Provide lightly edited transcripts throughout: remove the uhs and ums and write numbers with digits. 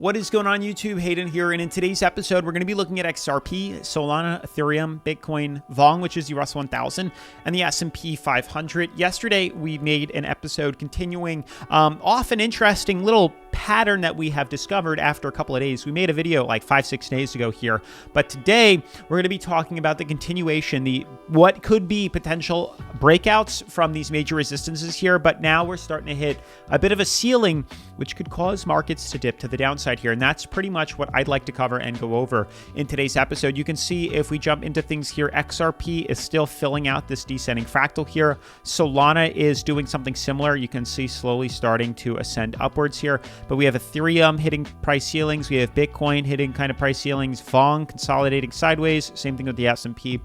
What is going on YouTube? Hayden here, and in today's episode, we're going to be looking at XRP, Solana, Ethereum, Bitcoin, VONG, which is the Russell 1000, and the S&P 500. Yesterday, we made an episode continuing off an interesting little pattern that we have discovered after a couple of days. We made a video like 5-6 days ago here, but today we're going to be talking about the continuation, what could be potential breakouts from these major resistances here, but now we're starting to hit a bit of a ceiling, which could cause markets to dip to the downside here. And that's pretty much what I'd like to cover and go over in today's episode. You can see if we jump into things here, XRP is still filling out this descending fractal here. Solana is doing something similar. You can see slowly starting to ascend upwards here. But we have Ethereum hitting price ceilings. We have Bitcoin hitting kind of price ceilings. VONG consolidating sideways. Same thing with the S&P.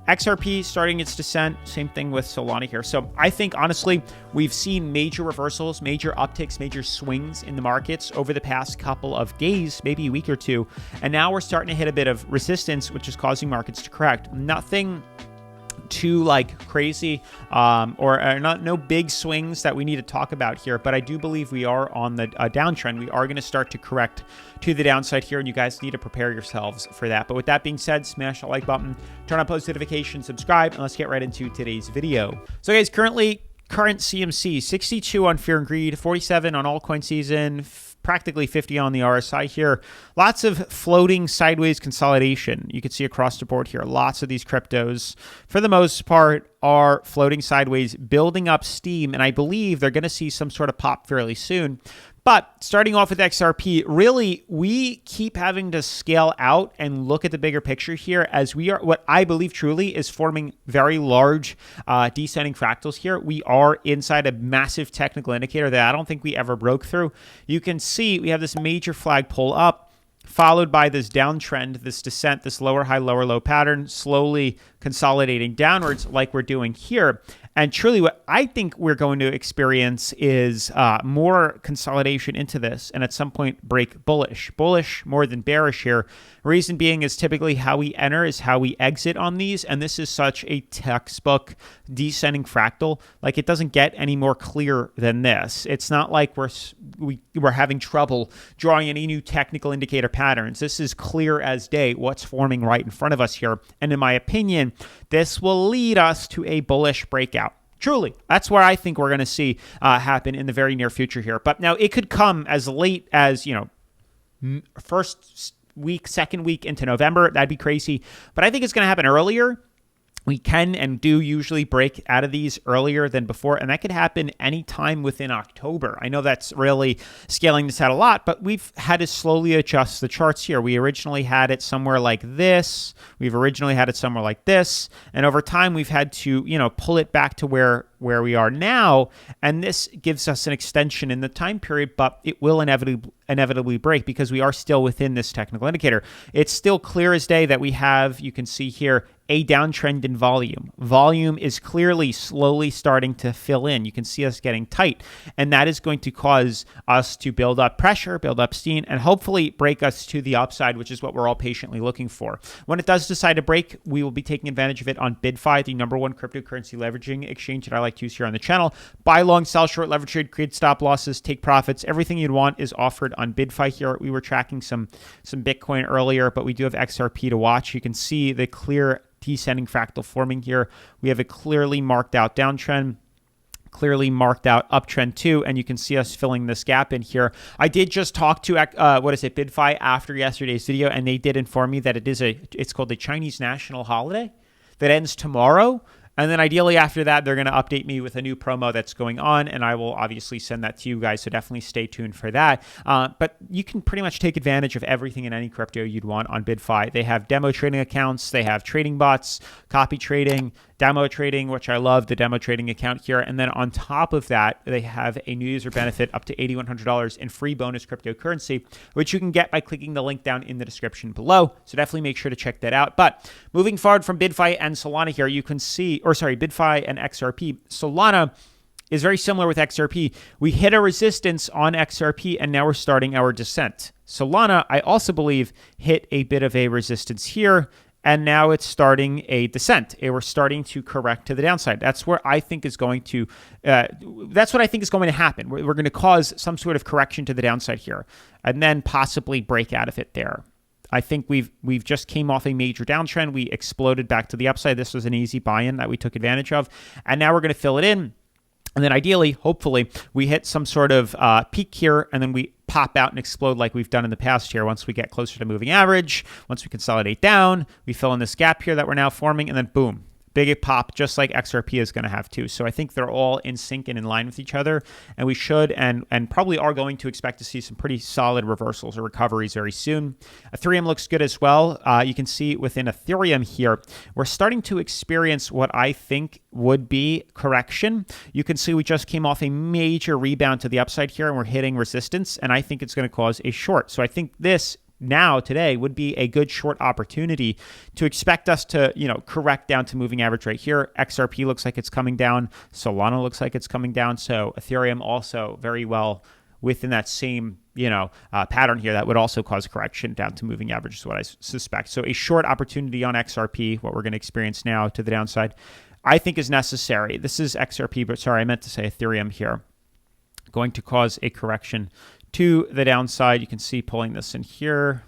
XRP starting its descent, same thing with Solana here. So I think, honestly, we've seen major reversals, major upticks, major swings in the markets over the past couple of days, maybe a week or two. And now we're starting to hit a bit of resistance, which is causing markets to correct. Nothing too crazy no big swings that we need to talk about here, but I do believe we are on the downtrend. We are going to start to correct to the downside here, and you guys need to prepare yourselves for that. But with that being said, smash the like button, turn on post notifications, subscribe, and let's get right into today's video. So guys, current CMC 62 on Fear and Greed, 47 on altcoin season, practically 50 on the RSI here. Lots of floating sideways consolidation. You can see across the board here, lots of these cryptos, for the most part, are floating sideways, building up steam, and I believe they're going to see some sort of pop fairly soon. But starting off with XRP, really, we keep having to scale out and look at the bigger picture here, as we are, what I believe truly is forming very large descending fractals here. We are inside a massive technical indicator that I don't think we ever broke through. You can see we have this major flag pull up, followed by this downtrend, this descent, this lower high, lower low pattern, slowly consolidating downwards like we're doing here. And truly what I think we're going to experience is more consolidation into this, and at some point break bullish. Bullish more than bearish here. Reason being is typically how we enter is how we exit on these, and this is such a textbook descending fractal. Like, it doesn't get any more clear than this. It's not like we're having trouble drawing any new technical indicator patterns. This is clear as day what's forming right in front of us here. And in my opinion, this will lead us to a bullish breakout. Truly, that's where I think we're going to see happen in the very near future here. But now it could come as late as, first week, second week into November. That'd be crazy. But I think it's going to happen earlier. We can and do usually break out of these earlier than before, and that could happen anytime within October. I know that's really scaling this out a lot, but we've had to slowly adjust the charts here. We originally had it somewhere like this. We've originally had it somewhere like this, and over time we've had to, pull it back to where we are now, and this gives us an extension in the time period, but it will inevitably break because we are still within this technical indicator. It's still clear as day that we have, you can see here, a downtrend in volume. Volume is clearly slowly starting to fill in. You can see us getting tight, and that is going to cause us to build up pressure, build up steam, and hopefully break us to the upside, which is what we're all patiently looking for. When it does decide to break, we will be taking advantage of it on BYDFI, the #1 cryptocurrency leveraging exchange that I like to use here on the channel. Buy long, sell short, leverage trade, create stop losses, take profits. Everything you'd want is offered on BYDFI here. We were tracking some Bitcoin earlier, but we do have XRP to watch. You can see the clear descending fractal forming here. We have a clearly marked out downtrend, clearly marked out uptrend too, and you can see us filling this gap in here. I did just talk to BYDFI after yesterday's video, and they did inform me that it's called the Chinese national holiday that ends tomorrow. And then ideally after that, they're going to update me with a new promo that's going on, and I will obviously send that to you guys, so definitely stay tuned for that. But you can pretty much take advantage of everything in any crypto you'd want on BYDFI. They have demo trading accounts, they have trading bots, copy trading, demo trading, which I love, the demo trading account here. And then on top of that, they have a new user benefit up to $8,100 in free bonus cryptocurrency, which you can get by clicking the link down in the description below. So definitely make sure to check that out. But moving forward from BYDFI and Solana here, you can see, BYDFI and XRP. Solana is very similar with XRP. We hit a resistance on XRP, and now we're starting our descent. Solana, I also believe, hit a bit of a resistance here, and now it's starting a descent. We're starting to correct to the downside. That's where I think is going to, that's what I think is going to happen. We're going to cause some sort of correction to the downside here, and then possibly break out of it there. I think we've just came off a major downtrend. We exploded back to the upside. This was an easy buy-in that we took advantage of, and now we're going to fill it in. And then ideally, hopefully, we hit some sort of peak here, and then we pop out and explode like we've done in the past here. Once we get closer to moving average, once we consolidate down, we fill in this gap here that we're now forming, and then boom, big pop, just like XRP is going to have too. So I think they're all in sync and in line with each other, and we should and probably are going to expect to see some pretty solid reversals or recoveries very soon. Ethereum looks good as well. You can see within Ethereum here, we're starting to experience what I think would be correction. You can see we just came off a major rebound to the upside here, and we're hitting resistance, and I think it's going to cause a short. So I think this now today would be a good short opportunity to expect us to, correct down to moving average right here. XRP looks like it's coming down. Solana looks like it's coming down. So Ethereum also very well within that same, pattern here that would also cause correction down to moving average is what I suspect. So a short opportunity on XRP, what we're going to experience now to the downside, I think is necessary. This is XRP, but sorry, I meant to say Ethereum here. Going to cause a correction to the downside. You can see pulling this in here,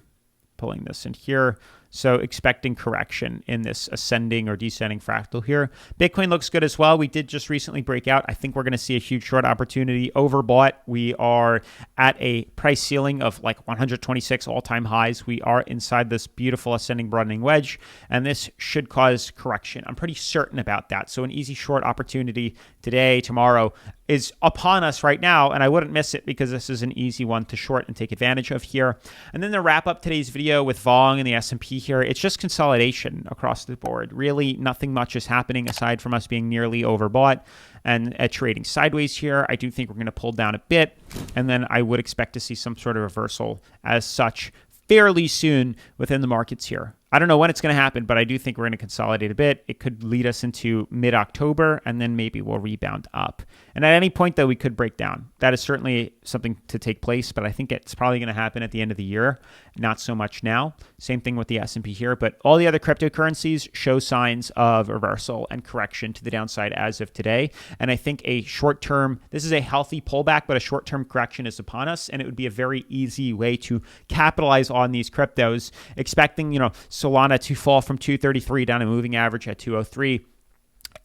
pulling this in here. So expecting correction in this ascending or descending fractal here. Bitcoin looks good as well. We did just recently break out. I think we're going to see a huge short opportunity. Overbought. We are at a price ceiling of like 126 all-time highs. We are inside this beautiful ascending broadening wedge, and this should cause correction. I'm pretty certain about that. So an easy short opportunity today, tomorrow, is upon us right now, and I wouldn't miss it because this is an easy one to short and take advantage of here. And then to wrap up today's video with Vong and the S&P here, it's just consolidation across the board. Really, nothing much is happening aside from us being nearly overbought and trading sideways here. I do think we're going to pull down a bit, and then I would expect to see some sort of reversal as such fairly soon within the markets here. I don't know when it's going to happen, but I do think we're going to consolidate a bit. It could lead us into mid-October, and then maybe we'll rebound up. And at any point, though, we could break down. That is certainly something to take place, but I think it's probably going to happen at the end of the year, not so much now. Same thing with the S&P here, but all the other cryptocurrencies show signs of reversal and correction to the downside as of today. And I think a short-term, this is a healthy pullback, but a short-term correction is upon us, and it would be a very easy way to capitalize on these cryptos, expecting, Solana to fall from 233 down to moving average at 203.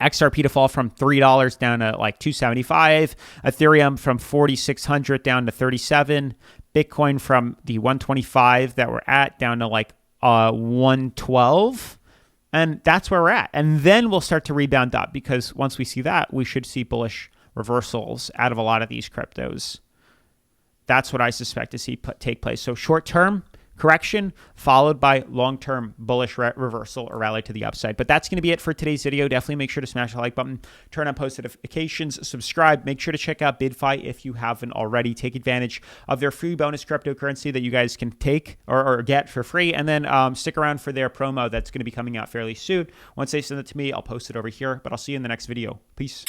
XRP to fall from $3 down to like 275. Ethereum from 4,600 down to 37. Bitcoin from the 125 that we're at down to like 112. And that's where we're at. And then we'll start to rebound up, because once we see that, we should see bullish reversals out of a lot of these cryptos. That's what I suspect to see take place. So short term correction followed by long-term bullish reversal or rally to the upside. But that's going to be it for today's video. Definitely make sure to smash the like button, turn on post notifications, subscribe. Make sure to check out BYDFI if you haven't already. Take advantage of their free bonus cryptocurrency that you guys can take or get for free. And then stick around for their promo that's going to be coming out fairly soon. Once they send it to me, I'll post it over here. But I'll see you in the next video. Peace.